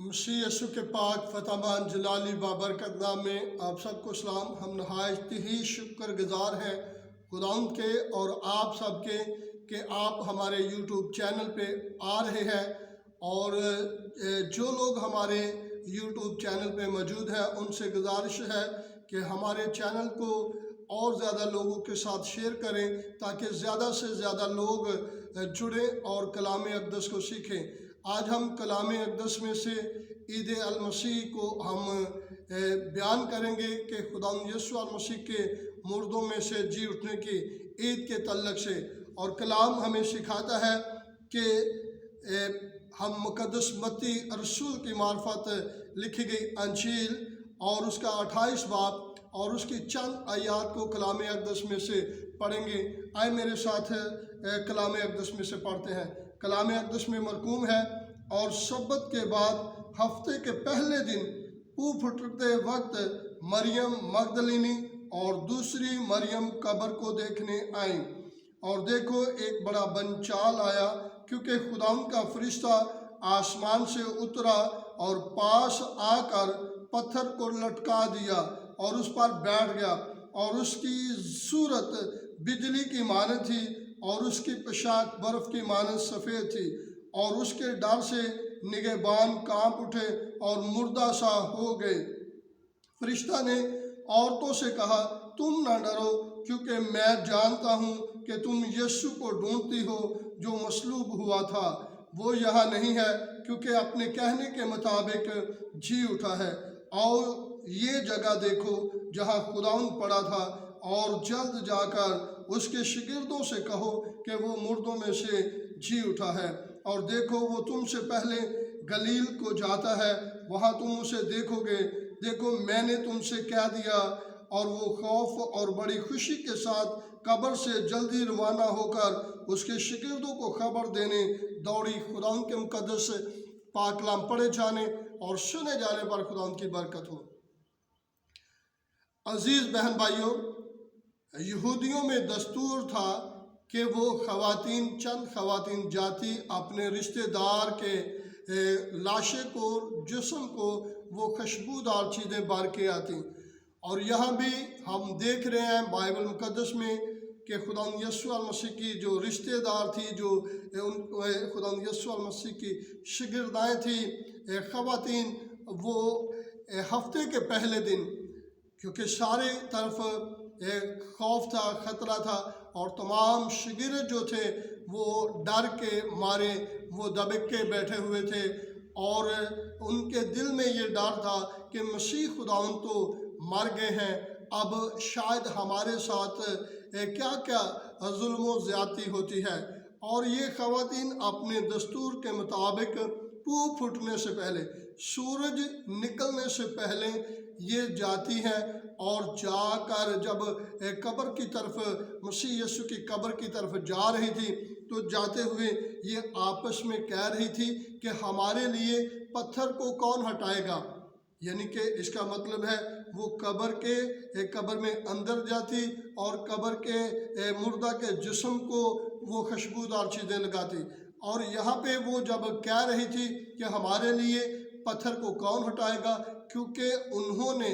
मसीह यीशु के पाक फतहमान जलाली बाबरकत नाम में आप सबको सलाम। हम नहायत ही शुक्रगुजार हैं खुदावंद के और आप सबके कि आप हमारे यूट्यूब चैनल पे आ रहे हैं, और जो लोग हमारे यूट्यूब चैनल पे मौजूद हैं उनसे गुजारिश है कि हमारे चैनल को और ज़्यादा लोगों के साथ शेयर करें ताकि ज़्यादा से ज़्यादा लोग जुड़ें और कलाम अक़दस को सीखें। आज हम कलाम अक़दस में से ईद अल मसीह को हम बयान करेंगे कि खुदावंद यीशु अल मसीह के मुर्दों में से जी उठने की ईद के तल्लक से। और कलाम हमें सिखाता है कि हम मुक़द्दस मत्ती रसूल की मार्फत लिखी गई अंजील और उसका 28 बाब और उसकी चंद आयात को कलाम अक़दस में से पढ़ेंगे। आए मेरे साथ कलाम अक़दस में से पढ़ते हैं। कलाम अक़दस में मरकूम है, और सब्बत के बाद हफ्ते के पहले दिन पू फुटते वक्त मरियम मगदलिनी और दूसरी मरियम कब्र को देखने आई, और देखो एक बड़ा बंचाल आया, क्योंकि खुदावंद का फरिश्ता आसमान से उतरा और पास आकर पत्थर को लटका दिया और उस पर बैठ गया। और उसकी सूरत बिजली की मानद थी और उसकी पोशाक बर्फ़ की मानद सफ़ेद थी, और उसके डर से निगहबान काँप उठे और मुर्दा सा हो गए। फरिश्ता ने औरतों से कहा, तुम न डरो, क्योंकि मैं जानता हूँ कि तुम यीशु को ढूंढती हो जो मसलूब हुआ था। वो यहाँ नहीं है, क्योंकि अपने कहने के मुताबिक जी उठा है। और ये जगह देखो जहाँ खुदावंद पड़ा था, और जल्द जाकर उसके शागिर्दों से कहो कि वो मुर्दों में से जी उठा है। और देखो वो तुमसे पहले गलील को जाता है, वहाँ तुम उसे देखोगे। देखो मैंने तुमसे कह दिया। और वो खौफ और बड़ी खुशी के साथ कब्र से जल्दी रवाना होकर उसके शागिर्दों को खबर देने दौड़ी। खुदावंद के मुक़द्दस पाक कलाम पढ़े जाने और सुने जाने पर खुदावंद की बरकत हो। अजीज़ बहन भाइयों, यहूदियों में दस्तूर था कि वो चंद ख़वातीन जाति अपने रिश्तेदार के लाशे को, जिस्म को वो खुशबूदार चीज़ें बार के आती। और यहाँ भी हम देख रहे हैं बाइबल मुक़द्दस में कि खुदावंद यीशु अल मसीह की जो रिश्तेदार थी, जो खुदावंद यीशु अल मसीह की शागिर्दाएँ थी ख़वातीन, वो हफ्ते के पहले दिन, क्योंकि सारे तरफ खौफ था, ख़तरा था, और तमाम शागिर्द जो थे वो डर के मारे वो दबक के बैठे हुए थे, और उनके दिल में ये डर था कि मसीह खुदावंद तो मर गए हैं, अब शायद हमारे साथ क्या क्या जुल्म व ज़्यादती होती है। और ये ख़वातीन अपने दस्तूर के मुताबिक पू फुटने से पहले, सूरज निकलने से पहले ये जाती हैं, और जाकर जब कब्र की तरफ, मसीह यीशु की कब्र की तरफ जा रही थी, तो जाते हुए ये आपस में कह रही थी कि हमारे लिए पत्थर को कौन हटाएगा। यानी कि इसका मतलब है वो कब्र में अंदर जाती और कब्र के मुर्दा के जिस्म को वो खुशबूदार चीज़ें लगाती। और यहाँ पे वो जब कह रही थी कि हमारे लिए पत्थर को कौन हटाएगा, क्योंकि उन्होंने,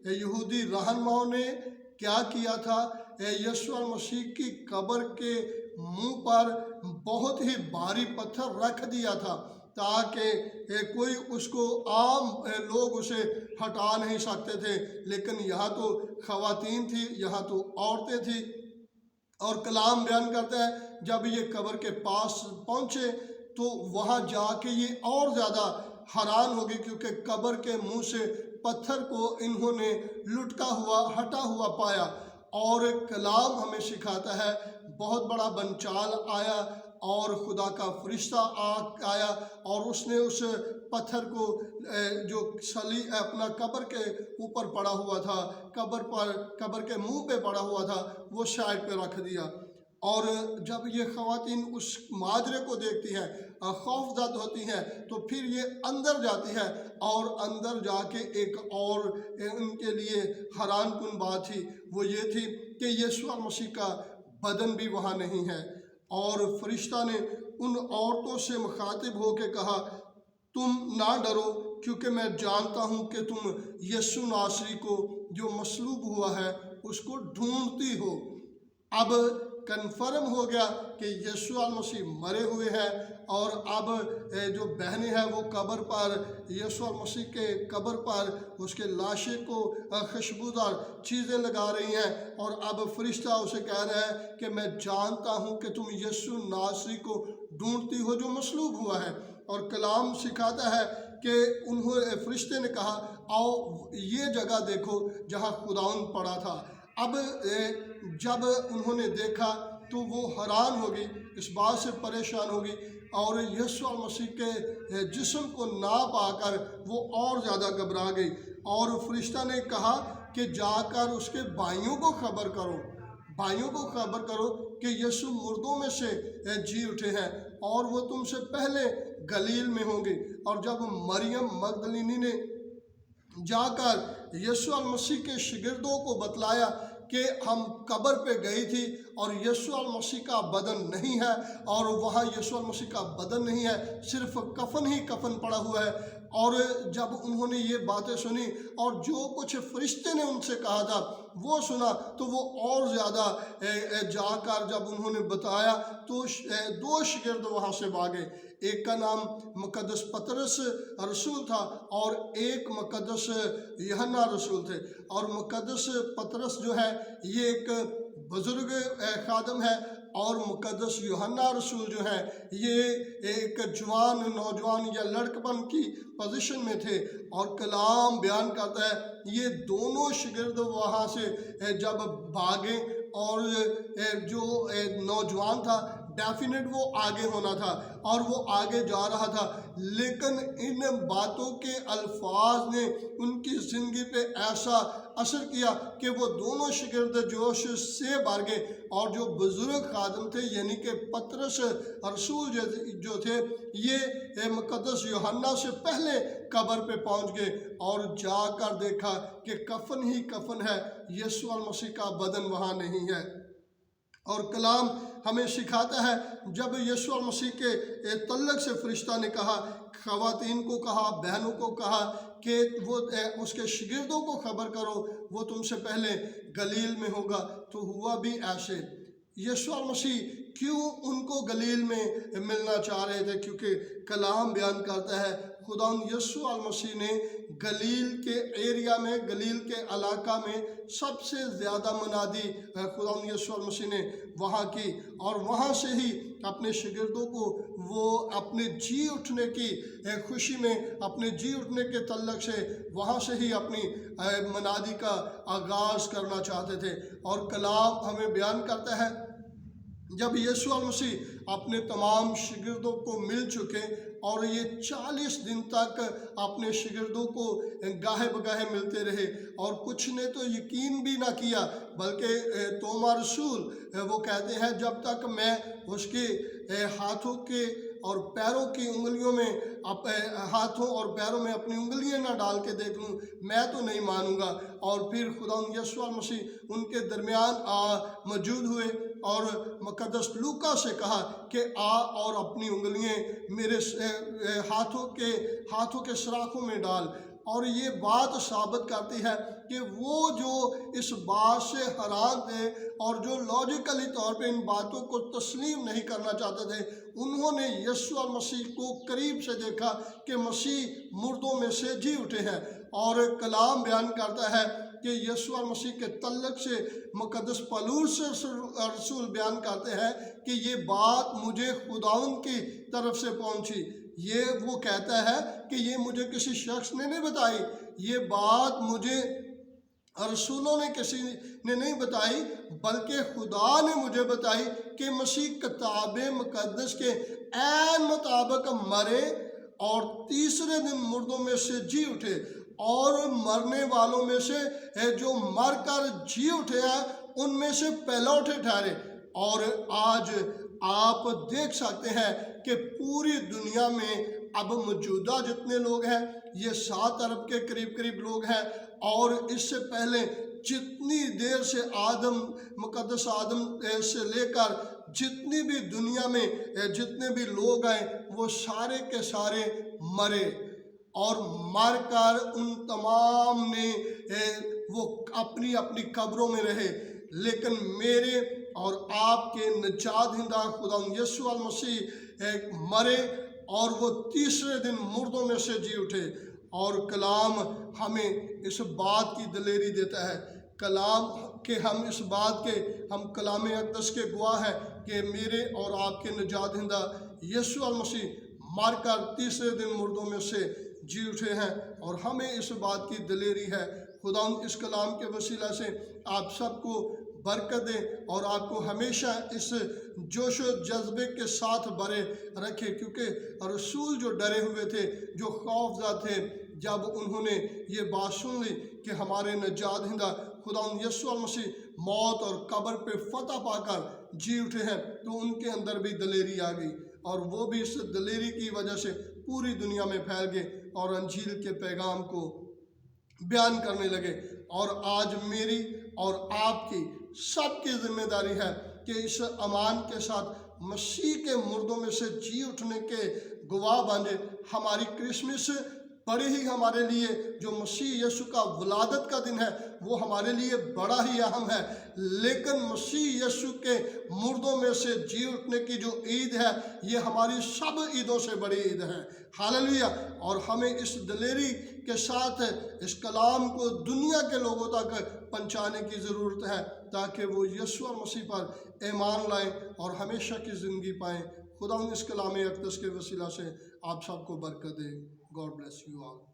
यहूदी रहनुमाओं ने क्या किया था, यीशु मसीह की कब्र के मुंह पर बहुत ही भारी पत्थर रख दिया था, ताकि कोई उसको, आम लोग उसे हटा नहीं सकते थे। लेकिन यहाँ तो ख़वातीन थी, यहाँ तो औरतें थी। और कलाम बयान करता है जब ये कब्र के पास पहुँचे तो वहाँ जाके ये और ज़्यादा हैरान हो गई, क्योंकि कब्र के मुंह से पत्थर को इन्होंने हटा हुआ पाया। और कलाम हमें सिखाता है बहुत बड़ा बंचाल आया, और खुदा का फरिश्ता आया, और उसने उस पत्थर को जो अपना कब्र के ऊपर पड़ा हुआ था, कब्र के मुंह पे पड़ा हुआ था, वो साइड पे रख दिया। और जब ये ख़वातीन उस माजरे को देखती हैं, खौफजद होती हैं, तो फिर ये अंदर जाती है, और अंदर जाके एक और उनके लिए हैरान कुन बात थी, वो ये थी कि यीशु मसीह का बदन भी वहाँ नहीं है। और फरिश्ता ने उन औरतों से मुखातिब होकर कहा, तुम ना डरो, क्योंकि मैं जानता हूँ कि तुम यीशु नासरी को जो मसलूब हुआ है उसको ढूंढती हो। अब कन्फर्म हो गया कि यीशु मसीह मरे हुए हैं, और अब जो बहनें हैं वो कब्र पर, यीशु मसीह के कब्र पर उसके लाशे को खुशबूदार चीज़ें लगा रही हैं। और अब फरिश्ता उसे कह रहा है कि मैं जानता हूँ कि तुम यीशु नासरी को ढूंढती हो जो मसलूब हुआ है। और कलाम सिखाता है कि उन्होंने, फरिश्ते ने कहा, आओ ये जगह देखो जहाँ खुदाउन पड़ा था। अब जब उन्होंने देखा तो वो हैरान होगी, इस बात से परेशान होगी, और यीशु मसीह के जिस्म को ना पाकर वो और ज़्यादा घबरा गई। और फरिश्ता ने कहा कि जाकर उसके भाइयों को खबर करो, भाइयों को खबर करो कि यीशु मुर्दों में से जी उठे हैं, और वो तुमसे पहले गलील में होंगे। और जब मरियम मगदलीनी ने जाकर यीशु मसीह के शागिर्दों को बतलाया कि हम कब्र पे गई थी और यीशु मसीह का बदन नहीं है, और वहाँ यीशु मसीह का बदन नहीं है, सिर्फ कफन ही कफन पड़ा हुआ है। और जब उन्होंने ये बातें सुनी और जो कुछ फरिश्ते ने उनसे कहा था वो सुना, तो वो और ज़्यादा जाकर जब उन्होंने बताया तो दो शागिर्द वहाँ से भागे। एक का नाम मुकद्दस पतरस रसूल था और एक मुकद्दस यूहन्ना रसूल थे। और मुकद्दस पतरस जो है ये एक बुजुर्ग खादम है, और मुकद्दस यूहन्ना रसूल जो है ये एक जवान नौजवान या लड़कपन की पोजीशन में थे। और कलाम बयान करता है ये दोनों शागिर्द वहाँ से जब भागे, और जो नौजवान था डेफिनेट वो आगे होना था और वो आगे जा रहा था, लेकिन इन बातों के अल्फाज ने उनकी ज़िंदगी पे ऐसा असर किया कि वो दोनों शागिर्द जोश से भर गए। और जो बुजुर्ग खादम थे यानी कि पतरस रसूल जो थे ये मुकद्दस यूहन्ना से पहले कब्र पे पहुंच गए और जाकर देखा कि कफन ही कफन है, यीशु मसीह का बदन वहाँ नहीं है। और कलाम हमें सिखाता है जब यीशु मसीह के तल्लक से फरिश्ता ने कहा, ख़वातीन को कहा, बहनों को कहा कि वो उसके शागिर्दों को खबर करो, वो तुमसे पहले गलील में होगा। तो हुआ भी ऐसे। यीशु मसीह क्यों उनको गलील में मिलना चाह रहे थे? क्योंकि कलाम बयान करता है खुदा यीशु मसीह ने गलील के एरिया में, गलील के इलाका में सबसे ज़्यादा मनादी खुदा यीशु मसीह ने वहाँ की, और वहाँ से ही अपने शागिर्दों को वो अपने जी उठने की खुशी में, अपने जी उठने के तल्लक से वहाँ से ही अपनी मनादी का आगाज़ करना चाहते थे। और कलाम हमें बयान करता है जब यीशु मसीह अपने तमाम शागिर्दों को मिल चुके और ये 40 दिन तक अपने शागिर्दों को गाहे बगाहे मिलते रहे, और कुछ ने तो यकीन भी ना किया, बल्कि तोमा रसूल वो कहते हैं जब तक मैं उसके हाथों के और पैरों की उंगलियों में हाथों और पैरों में अपनी उंगलियां ना डाल के देख लूँ मैं तो नहीं मानूंगा। और फिर खुदा यीशु मसीह उनके दरमियान मौजूद हुए और मुकद्दस लूका से कहा कि आ और अपनी उंगलियां मेरे हाथों के सुराखों में डाल। और ये बात साबित करती है कि वो जो इस बात से हैरान थे और जो लॉजिकली तौर पे इन बातों को तस्लीम नहीं करना चाहते थे, उन्होंने यीशु मसीह को करीब से देखा कि मसीह मुर्दों में से जी उठे हैं। और कलाम बयान करता है कि यीशु मसीह के तल्लक से मुकद्दस पौलुस रसूल बयान करते हैं कि ये बात मुझे खुदावंद की तरफ से पहुंची। ये वो कहता है कि ये मुझे किसी शख्स ने नहीं बताई, ये बात मुझे रसूलों ने किसी ने नहीं बताई, बल्कि खुदा ने मुझे बताई कि मसीह किताब मुकद्दस के ऐन मुताबिक मरे और तीसरे दिन मुर्दों में से जी उठे, और मरने वालों में से जो मर कर जी उठे हैं उनमें से पहलौठे ठहरे। और आज आप देख सकते हैं कि पूरी दुनिया में अब मौजूदा जितने लोग हैं ये 7 अरब के करीब करीब लोग हैं, और इससे पहले जितनी देर से मुकद्दस आदम से लेकर जितनी भी दुनिया में जितने भी लोग आए वो सारे के सारे मरे और मर कर उन तमाम ने वो अपनी अपनी कब्रों में रहे, लेकिन मेरे और आपके निजात दहिंदा खुदा यीशु मसीह मरे और वो तीसरे दिन मुर्दों में से जी उठे। और कलाम हमें इस बात की दलेरी देता है, कलाम के हम इस बात के हम कलाम अक़दस के गवाह हैं कि मेरे और आपके निजात दहिंदा यीशु मसीह मर कर तीसरे दिन मुर्दों में से जी उठे हैं। और हमें इस बात की दलेरी है। खुदा इस कलाम के वसीला से आप सबको बरकत दे और आपको हमेशा इस जोश व जज्बे के साथ भरे रखे, क्योंकि रसूल जो डरे हुए थे, जो खौफज़दा थे, जब उन्होंने ये बात सुन ली कि हमारे निजात दहिंदा खुदा यीशु मसीह मौत और कब्र पे फतह पाकर जी उठे हैं, तो उनके अंदर भी दलेरी आ गई और वो भी इस दलेरी की वजह से पूरी दुनिया में फैल गए और अंजील के पैगाम को बयान करने लगे। और आज मेरी और आपकी सबकी जिम्मेदारी है कि इस अमान के साथ मसीह के मुर्दों में से जी उठने के गवाह बने। हमारी क्रिसमस बड़ी ही हमारे लिए, जो मसीह यीशु का वलादत का दिन है, वो हमारे लिए बड़ा ही अहम है, लेकिन मसीह यीशु के मुर्दों में से जी उठने की जो ईद है, ये हमारी सब ईदों से बड़ी ईद है। हालेलुया। और हमें इस दलेरी के साथ इस कलाम को दुनिया के लोगों तक पहुंचाने की ज़रूरत है, ताकि वो यीशु मसीह पर ईमान लाएं और हमेशा की ज़िंदगी पाएं। खुदा इस कलाम अक़दस के वसीला से आप सबको बरकत दे। God bless you all.